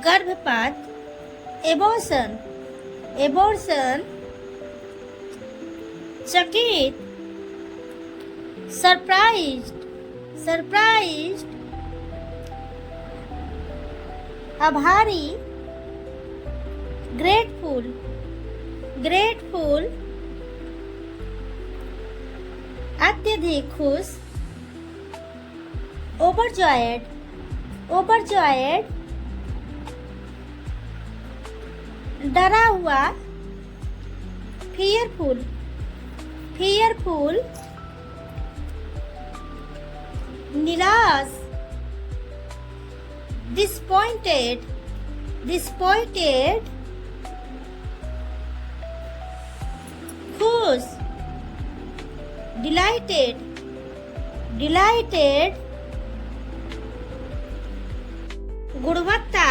गर्भपात, abortion, abortion, चकित, surprised, surprised, आभारी, ग्रेटफुल, ग्रेटफुल, अत्यधिक खुश, ओवरजॉयड, ओवरजॉयड, डरा हुआ, फियरफुल, फियरफुल, निराश, disappointed, disappointed, खुश, delighted, delighted, गुणवत्ता,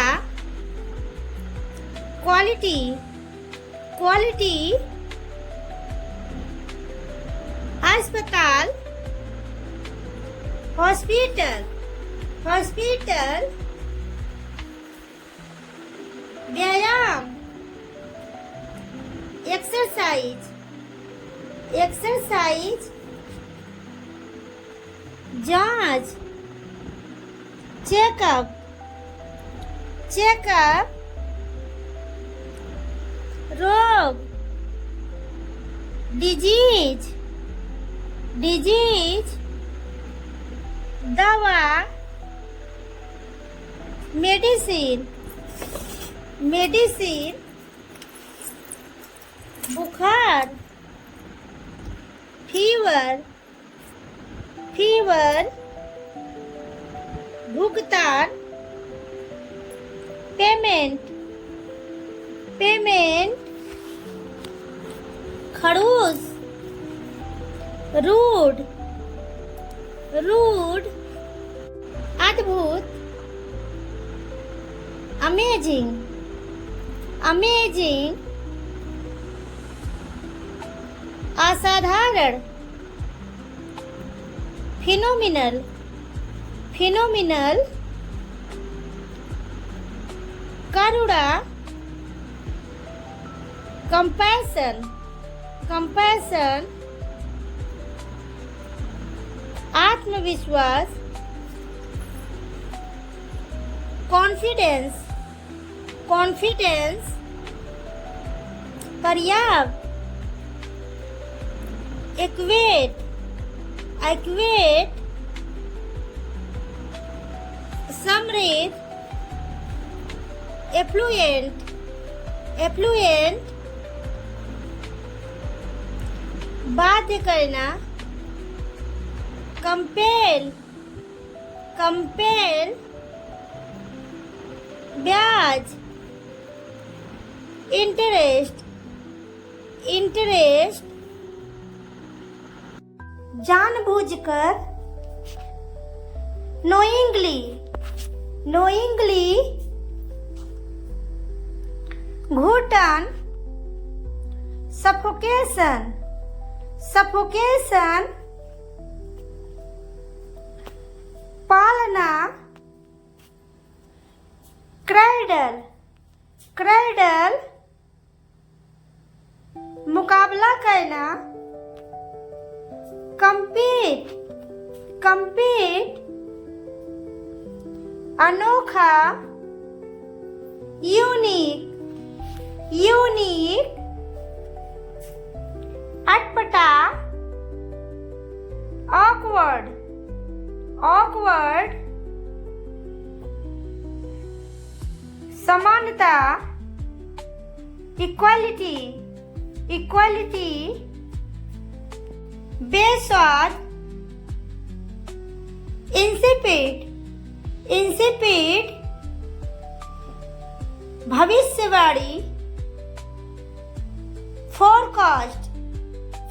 क्वालिटी, क्वालिटी, अस्पताल, हॉस्पिटल, हॉस्पिटल, व्यायाम, एक्सरसाइज, एक्सरसाइज, जांच, चेकअप, चेकअप, रोग, डिजीज, डिजीज, दवा, मेडिसिन, मेडिसिन, बुखार, फीवर, फीवर, भुगतान, पेमेंट, पेमेंट, खड़ूस, रूड, रूड, अद्भुत, अमेजिंग, अमेजिंग, असाधारण, फिनोमिनल, फिनोमिनल, करुणा, कंपैशन, कंपैशन, आत्मविश्वास, कॉन्फिडेंस, कॉन्फिडेंस, पर्याप्त, एक्वेट, एक्वेट, समृद्ध, एफ्लुएंट, एफ्लुएंट, बाध्य करना, कंपेल, कंपेल, ब्याज, इंटरेस्ट, इंटरेस्ट, जानबूझकर, नोइंगली, नोइंगली, घुटन, सफोकेशन, सफोकेशन, पालना, क्रेडल, क्रेडल, मुकाबला करना, compete, compete, अनोखा, unique, unique, अटपटा, awkward, awkward, समानता, इक्वालिटी, इक्वालिटी, बेस्वाद, इंसिपिड, इंसिपिड, भविष्यवाणी, फोरकास्ट,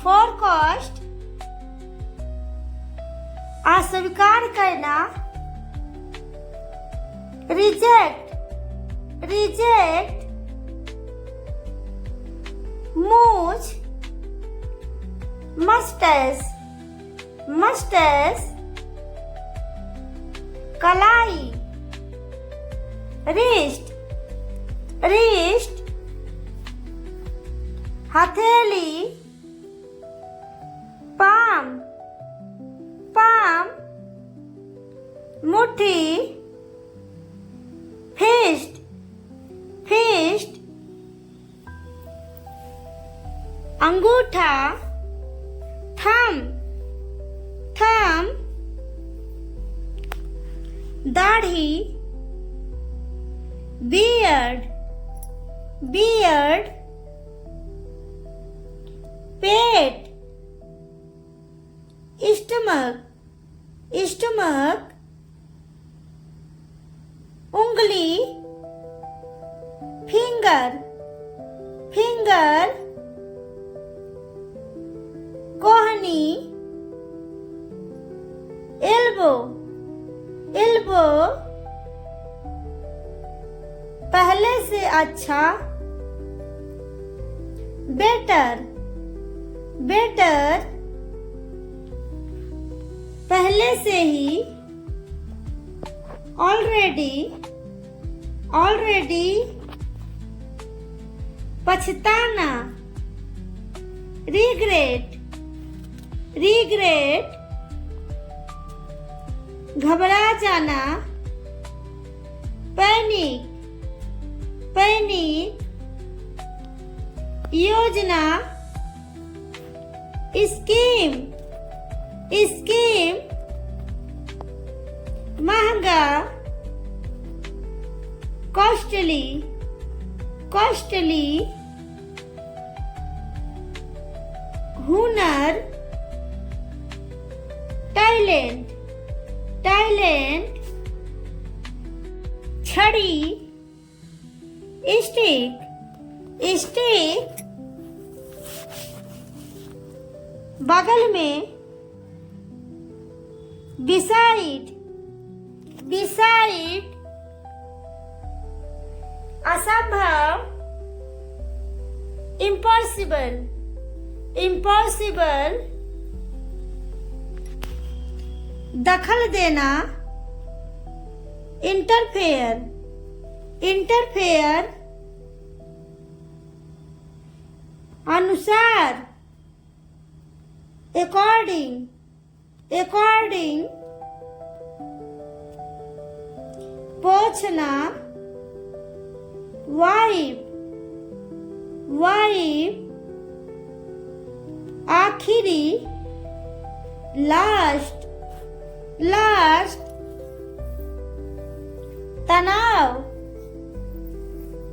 फोरकास्ट, अस्वीकार करना, रिजेक्ट, रिजेक्ट, मूंछ, मस्टस मस्टस कलाई रिस्ट रिस्ट हथेली पाम पाम मुट्ठी फिस्ट फिस्ट अंगूठा थम थम दाढ़ी बियर्ड बियर्ड पेट स्टमक स्टमक उंगली फिंगर फिंगर कोहनी एल्बो एल्बो पहले से अच्छा बेटर बेटर पहले से ही ऑलरेडी ऑलरेडी पछताना रिग्रेट रिग्रेट घबरा जाना पैनिक पैनिक योजना स्कीम स्कीम महंगा कॉस्टली कॉस्टली हुनर टैलेंट टैलेंट छड़ी स्टिक स्टिक बगल में बिसाइड बिसाइड असंभव इम्पॉसिबल इम्पॉसिबल दखल देना इंटरफेयर इंटरफेयर अनुसार अकॉर्डिंग अकॉर्डिंग पोछना वाइप वाइप आखिरी लास्ट लास्ट तनाव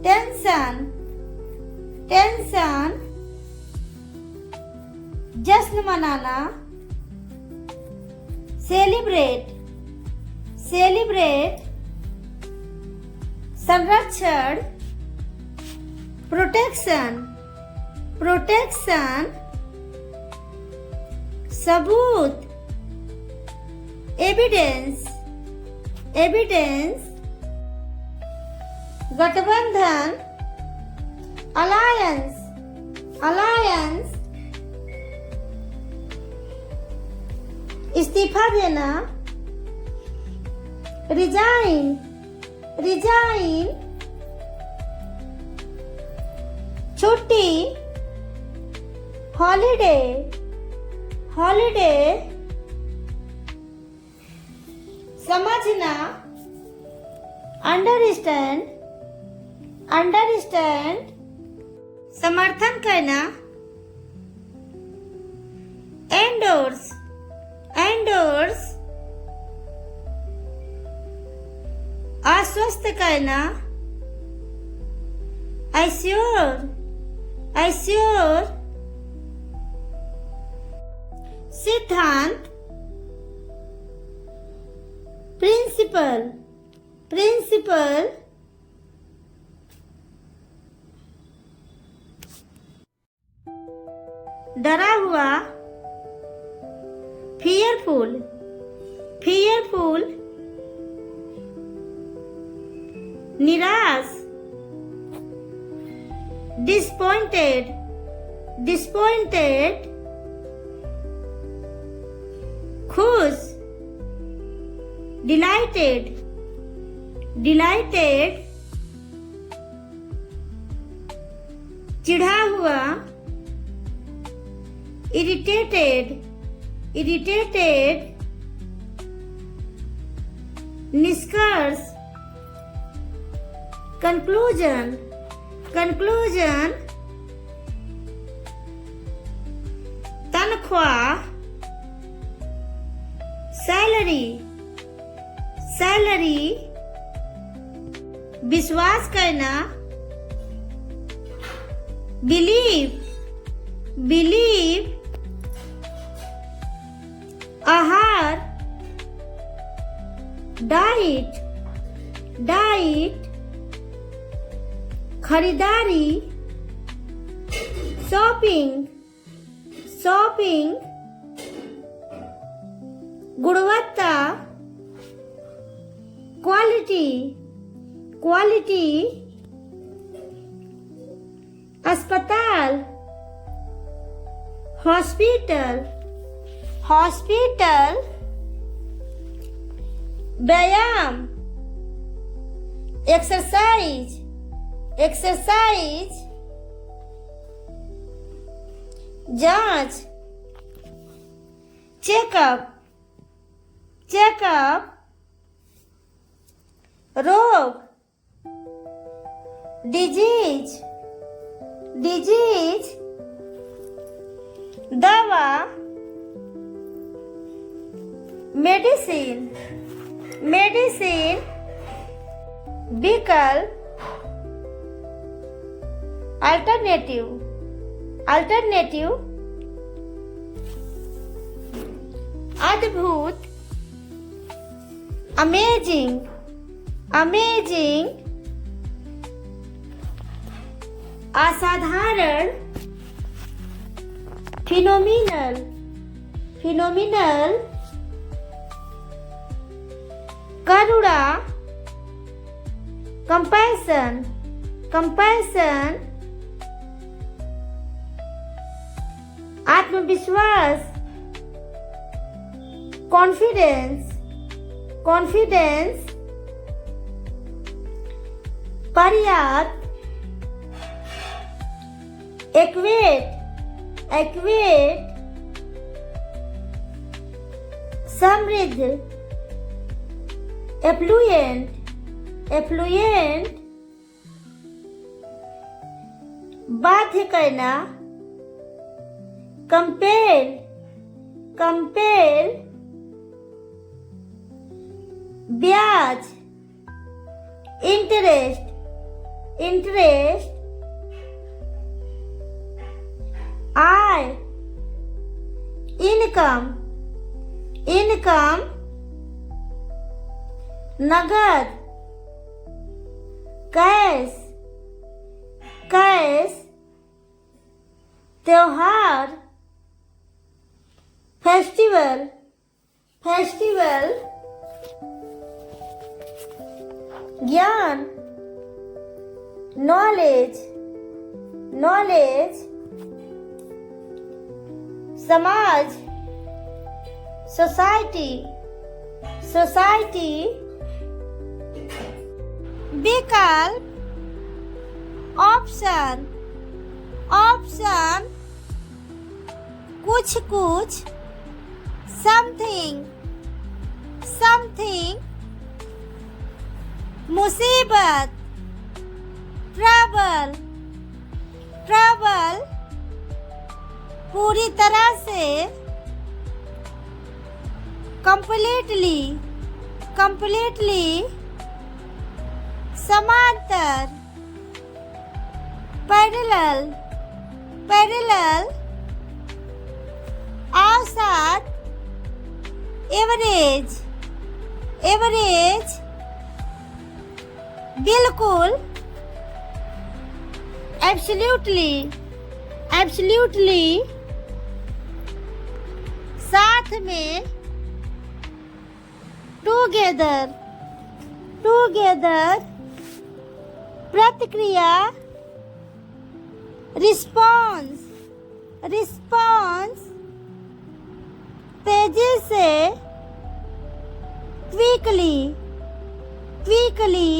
टेंशन टेंशन जश्न मनाना सेलिब्रेट सेलिब्रेट संरक्षण प्रोटेक्शन प्रोटेक्शन सबूत एविडेंस एविडेंस गठबंधन अलायंस अलायंस इस्तीफा देना रिजाइन रिजाइन छुट्टी हॉलिडे हॉलिडे समझना अंडरस्टैंड अंडरस्टैंड समर्थन करना एंडोर्स एंडोर्स आश्वस्त करना एश्योर एश्योर सिद्धांत प्रिंसिपल प्रिंसिपल डरा हुआ फियरफुल फियरफुल निराश डिसपॉइंटेड डिसपॉइंटेड खुश, delighted, delighted, चिढ़ा हुआ, irritated, irritated, निष्कर्ष, conclusion, conclusion, तनख्वाह, सैलरी, सैलरी, विश्वास करना, बिलीव, बिलीव, आहार, डाइट, डाइट, खरीदारी, शॉपिंग, शॉपिंग, गुणवत्ता, क्वालिटी, क्वालिटी, अस्पताल, हॉस्पिटल, हॉस्पिटल, व्यायाम, एक्सरसाइज, एक्सरसाइज, जांच, चेकअप, चेकअप, रोग, डिजीज, डिजीज, दवा, मेडिसिन, मेडिसिन, विकल्प, अल्टरनेटिव, अल्टरनेटिव, अद्भुत, अमेजिंग, अमेजिंग, असाधारण, फिनोमिनल, फिनोमिनल, करुणा, कंपैशन, कंपैशन, आत्मविश्वास, कॉन्फिडेंस, कॉन्फिडेंस, पर्याप्त, एक्वेट, एक्वेट, समृद्ध, एफ्लुएंट, एफ्लुएंट, बाध्य करना, कंपेल, कंपेल, ब्याज, इंटरेस्ट, इंटरेस्ट, आय, इनकम, इनकम, नगद, कैश, कैश, त्योहार, फेस्टिवल, फेस्टिवल, ज्ञान, नॉलेज, नॉलेज, समाज, सोसाइटी, सोसाइटी, विकल्प, ऑप्शन, ऑप्शन, कुछ कुछ, समथिंग, समथिंग, मुसीबत, ट्रबल, ट्रबल, पूरी तरह से, कंप्लीटली, कंप्लीटली, समांतर, पैरेलल, पैरेलल, औसत, एवरेज, एवरेज, बिल्कुल, एब्सोल्युटली, एब्सोल्युटली, साथ में, टुगेदर, टुगेदर, प्रतिक्रिया, रिस्पॉन्स, रिस्पॉन्स, तेजी से, क्विकली, क्विकली,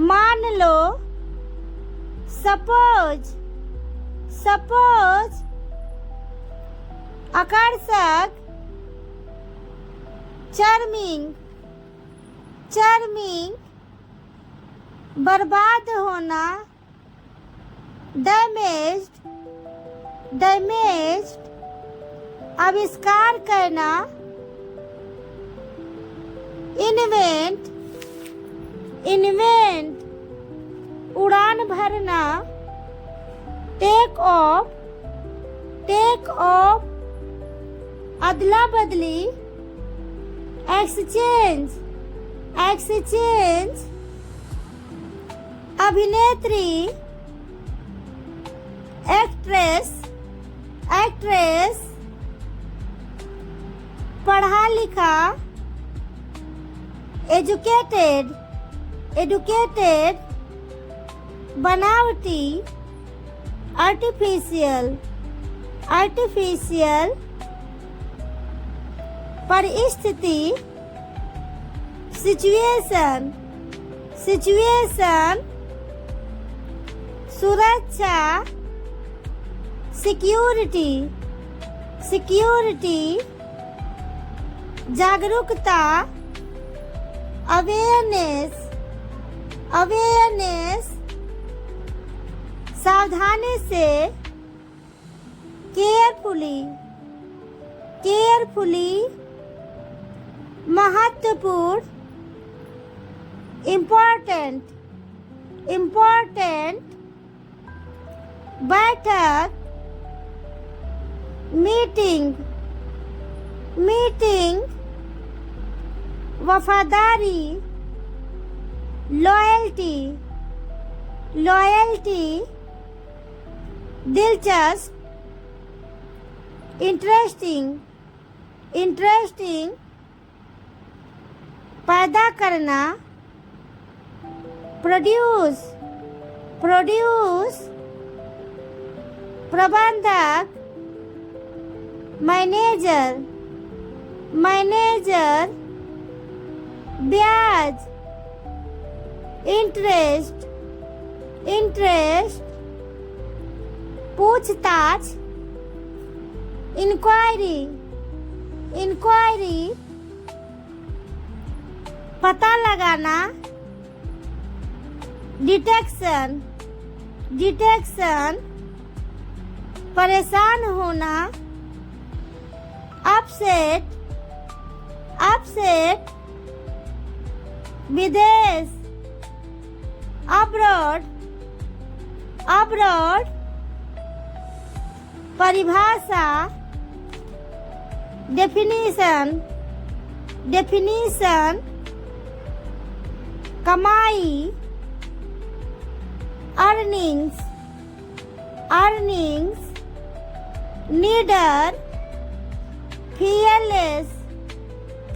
मान लो, सपोज, सपोज, आकर्षक, चार्मिंग, चार्मिंग, बर्बाद होना, डैमेज्ड, डैमेज्ड, आविष्कार करना, इन्वेंट, इन्वेंट, उड़ान भरना, टेक ऑफ, टेक ऑफ, अदला बदली, एक्सचेंज, एक्सचेंज, अभिनेत्री, एक्ट्रेस, एक्ट्रेस, पढ़ा लिखा, एजुकेटेड, एजुकेटेड, बनावटी, आर्टिफिशियल, आर्टिफिशियल, परिस्थिति, सिचुएशन, सिचुएशन, सुरक्षा, सिक्योरिटी, सिक्योरिटी, जागरूकता, अवेयरनेस, अवेयरनेस, सावधानी से, केयरफुली, केयरफुली, महत्वपूर्ण, इम्पोर्टेंट, इम्पोर्टेंट, बैठक, मीटिंग, मीटिंग, वफादारी, लॉयल्टी, लॉयल्टी, दिलचस्प, इंटरेस्टिंग, इंटरेस्टिंग, पैदा करना, प्रोड्यूस, प्रोड्यूस, प्रबंधक, मैनेजर, मैनेजर, ब्याज, इंटरेस्ट, इंटरेस्ट, पूछताछ, इंक्वायरी, इंक्वायरी, पता लगाना, डिटेक्शन, डिटेक्शन, परेशान होना, अपसेट, अपसेट, विदेश, अब्रॉड, अब्रॉड, परिभाषा, डेफिनेशन, डेफिनेशन, कमाई, अर्निंग्स, अर्निंग्स, नीडर, फियरलेस,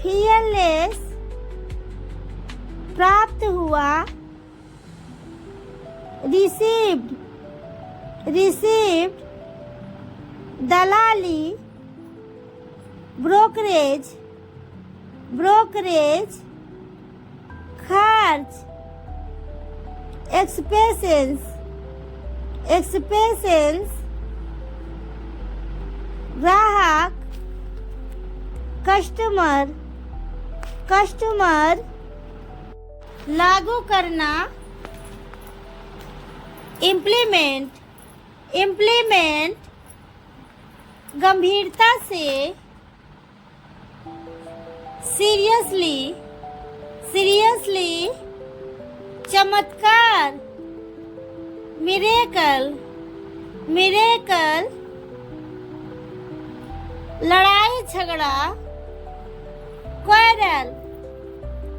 फियरलेस, प्राप्त हुआ, रिसीव्ड, रिसीव्ड, दलाली, ब्रोकरेज, ब्रोकरेज, खर्च, एक्सपेंसेस, एक्सपेंसेस, ग्राहक, कस्टमर, कस्टमर, लागू करना, इम्प्लीमेंट, इम्प्लीमेंट, गंभीरता से, सीरियसली, सीरियसली, चमत्कार, मिरेकल, मिरेकल, लड़ाई झगड़ा, क्वारल,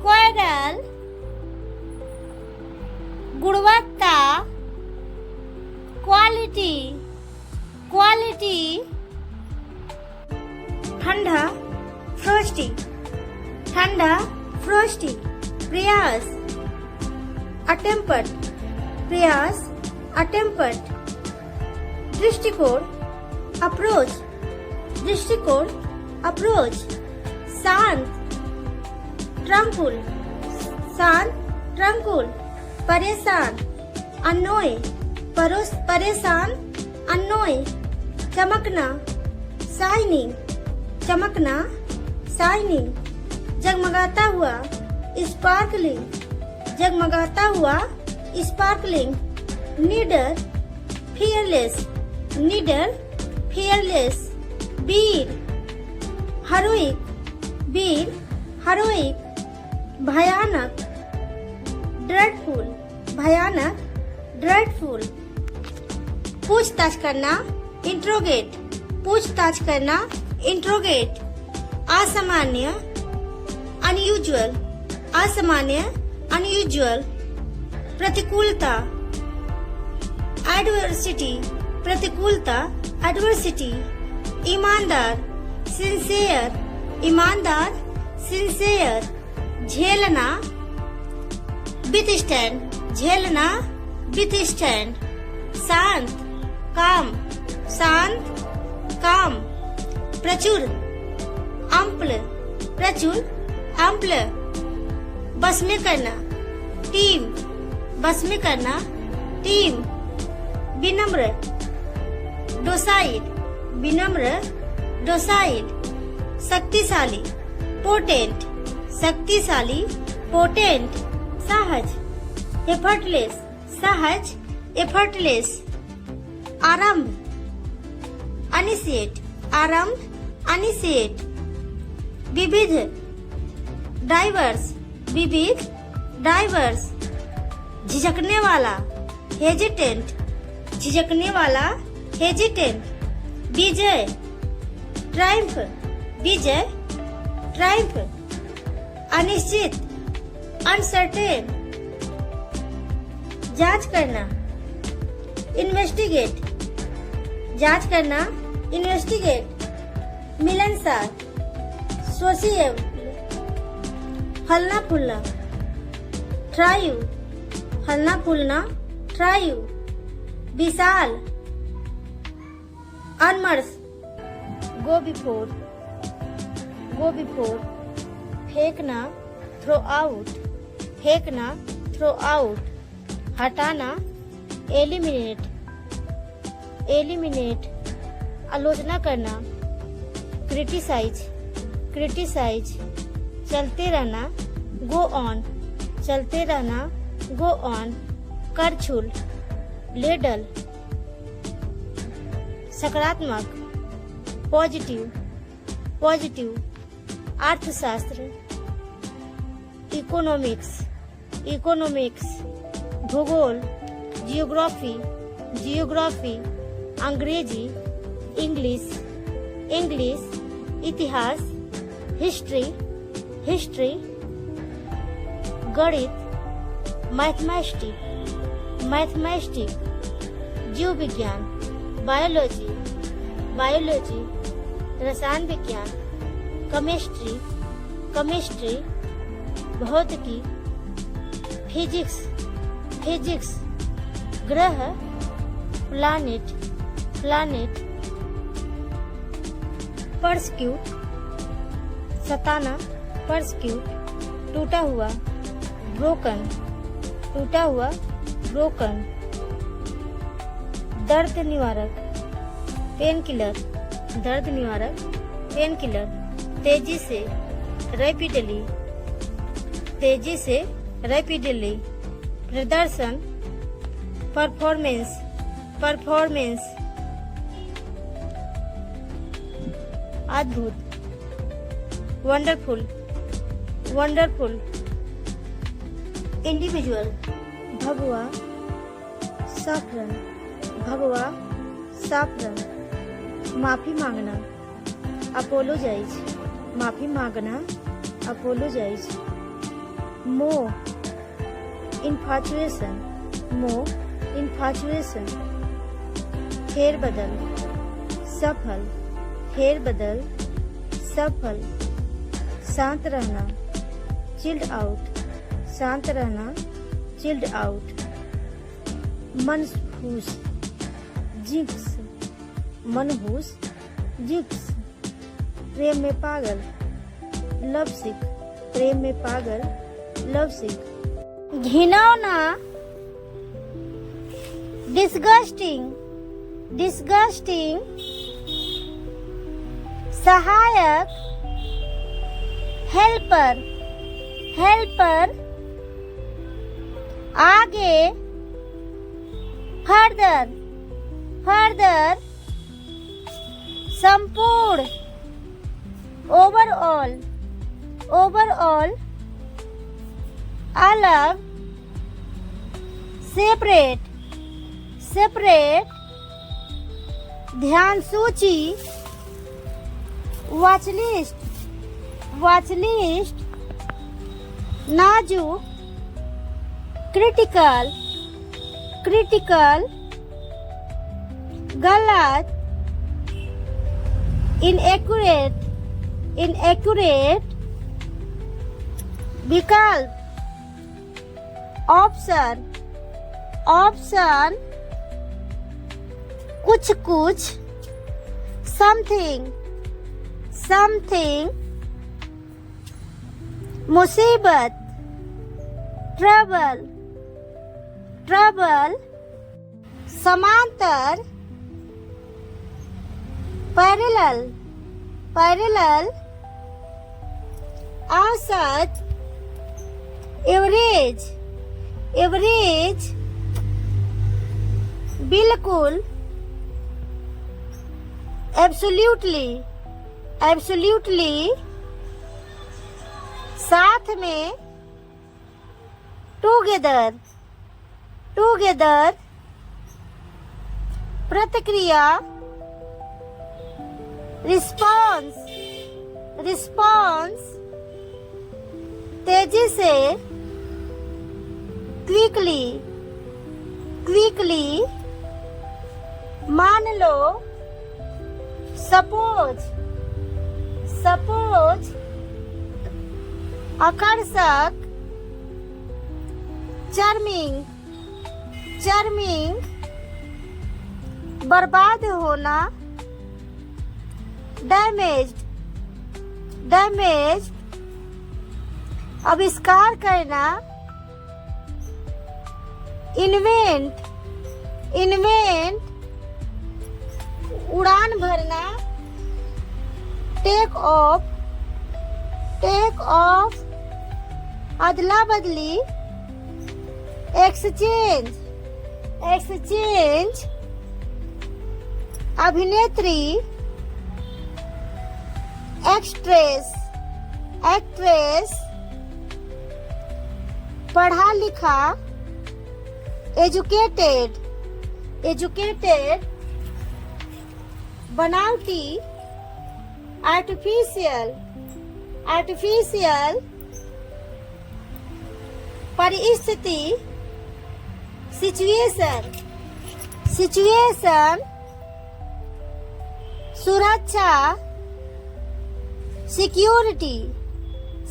क्वारल, गुणवत्ता, क्वालिटी, क्वालिटी, ठंडा, फ्रोस्टी, ठंडा, फ्रोस्टी, प्रयास, अटेम्प्ट, प्रयास, अटेम्प्ट, दृष्टिकोण, अप्रोच, दृष्टिकोण, अप्रोच, शांत, ट्रंकुल, शांत, ट्रंकुल, परेशान, अनोय, परेशान, अनोय, चमकना, शाइनिंग, चमकना, शाइनिंग, जगमगाता हुआ, स्पार्कलिंग, जगमगाता हुआ, स्पार्कलिंग, नीडर, फियरलेस, नीडर, फियरलेस, वीर, हेरोइक, वीर, हेरोइक, भयानक, ड्रेडफुल, भयानक, ड्रेडफुल, पूछताछ करना, इंट्रोगेट, पूछताछ करना, इंट्रोगेट, असामान्य, अनयूजुअल, असामान्य, अनयूजुअल, प्रतिकूलता, एडवर्सिटी, प्रतिकूलता, एडवर्सिटी, ईमानदार, सिंसियर, ईमानदार, सिंसियर, झेलना, विथस्टैंड, झेलना, विथस्टैंड, शांत, काम, शांत, काम, प्रचुर, अम्ल, प्रचुर, अम्ल, बस में करना, टीम, बस में करना, टीम, विनम्र, डोसाइल, विनम्र, डोसाइल, शक्तिशाली, पोटेंट, शक्तिशाली, पोटेंट, सहज, एफर्टलेस, सहज, एफर्टलेस, आरंभ, अनिशिएट, आरंभ, अनिशिएट, विविध, डाइवर्स, विविध, डाइवर्स, झिझकने वाला, हेजिटेंट, झिझकने वाला, हेजिटेंट, विजय, ट्रायम्फ, विजय, ट्रायम्फ, अनिश्चित, अनसर्टेन, जांच करना, इन्वेस्टिगेट, जांच करना, इन्वेस्टिगेट, मिलनसार, सोशिएबल, फलना फूलना, ट्रायू, फलना फूलना, ट्रायू, विशाल, अनमर्स, गो बिफोर, गो बिफोर, फेंकना, थ्रो आउट, फेंकना, थ्रो आउट, हटाना, एलिमिनेट, एलिमिनेट, आलोचना करना, क्रिटिसाइज, क्रिटिसाइज, चलते रहना, गो ऑन, चलते रहना, गो ऑन, करछुल, लेडल, सकारात्मक, पॉजिटिव, पॉजिटिव, अर्थशास्त्र, इकोनॉमिक्स, इकोनॉमिक्स, भूगोल, जियोग्राफी, जियोग्राफी, अंग्रेजी, इंग्लिश, इंग्लिश, इतिहास, हिस्ट्री, हिस्ट्री, गणित, मैथमेटिक्स, मैथमेटिक्स, जीव विज्ञान, बायोलॉजी, बायोलॉजी, रसायन विज्ञान, केमिस्ट्री, केमिस्ट्री, भौतिकी, फिजिक्स, फिजिक्स, ग्रह, प्लैनेट, प्लैनेट, परस्क्यूट, सताना, परस्क्यूट, टूटा हुआ, ब्रोकन, टूटा हुआ, ब्रोकन, दर्द निवारक, पेन किलर, दर्द निवारक, पेन किलर, तेजी से, रैपिडली, तेजी से, रैपिडली, प्रदर्शन, परफॉर्मेंस, परफॉर्मेंस, अद्भुत, वंडरफुल, वंडरफुल, इंडिविजुअल, भगवा, साफरन, भगवा, साफरन, माफी मांगना, अपोलोजाइज, माफी मांगना, अपोलोजाइज, मोह, इन्फैचुएशन, मोह, इन्फैचुएशन, फेर बदल, सफल, फेर बदल, सफल, शांत रहना, चिल्ड आउट, शांत रहना, चिल्ड आउट, मनहूस, जिक्स, मनहूस, जिक्स, प्रेम में पागल, लव सिक, प्रेम में पागल, लव सिक। घिनौना, डिस्गस्टिंग, डिस्गस्टिंग। सहायक, हेल्पर, हेल्पर। आगे, फर्दर, फर्दर। संपूर्ण, ओवरऑल, ओवरऑल। अलग, सेपरेट, सेपरेट। ध्यान सूची, वॉचलिस्ट, वॉचलिस्ट। नाजुक, क्रिटिकल, क्रिटिकल। गलत, इनएक्यूरेट, इनएक्यूरेट। विकल्प, ऑप्शन, ऑप्शन। कुछ कुछ, समथिंग, समथिंग। मुसीबत, ट्रबल, ट्रबल। समांतर, पैरेलल, पैरेलल। औसत, एवरेज, एवरेज। बिल्कुल, एब्सोल्युटली, एब्सोल्युटली। साथ में, टुगेदर, टुगेदर। प्रतिक्रिया, रिस्पॉन्स, रिस्पॉन्स। तेजी से, क्विकली, क्विकली। मान लो, सपोज, सपोज। आकर्षक, चार्मिंग, चार्मिंग। बर्बाद होना, डैमेज्ड, डैमेज्ड। आविष्कार करना, इन्वेंट, इन्वेंट। उड़ान भरना, टेक ऑफ, टेक ऑफ। अदला बदली, एक्सचेंज, एक्सचेंज। अभिनेत्री, एक्ट्रेस, एक्ट्रेस। पढ़ा लिखा, एजुकेटेड, एजुकेटेड। बनावटी, आर्टिफिशियल, आर्टिफिशियल। परिस्थिति, सिचुएशन, सिचुएशन। सुरक्षा, सिक्योरिटी,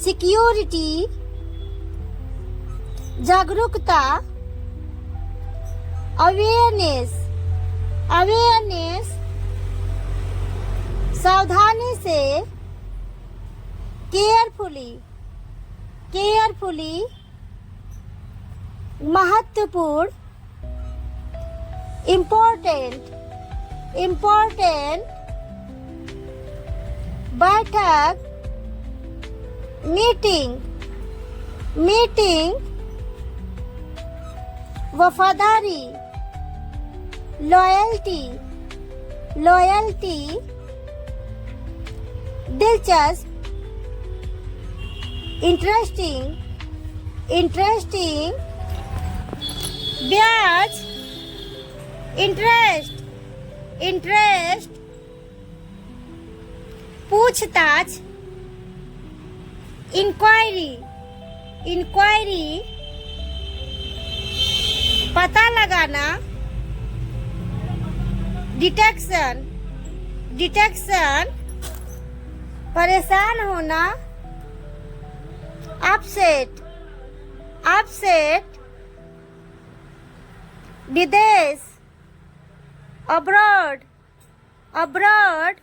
सिक्योरिटी। जागरूकता, अवेयरनेस, अवेयरनेस। सावधानी से, केयरफुली, केयरफुली। महत्वपूर्ण, इम्पोर्टेंट, इम्पोर्टेंट। बैठक, मीटिंग, मीटिंग। वफादारी, लॉयल्टी, लॉयल्टी। दिलचस्प, इंटरेस्टिंग, इंटरेस्टिंग। ब्याज, इंटरेस्ट, इंटरेस्ट। पूछताछ, इंक्वायरी, इंक्वायरी। पता लगाना, डिटेक्शन, डिटेक्शन। परेशान होना, अपसेट, अपसेट। विदेश, अब्रॉड, अब्रॉड।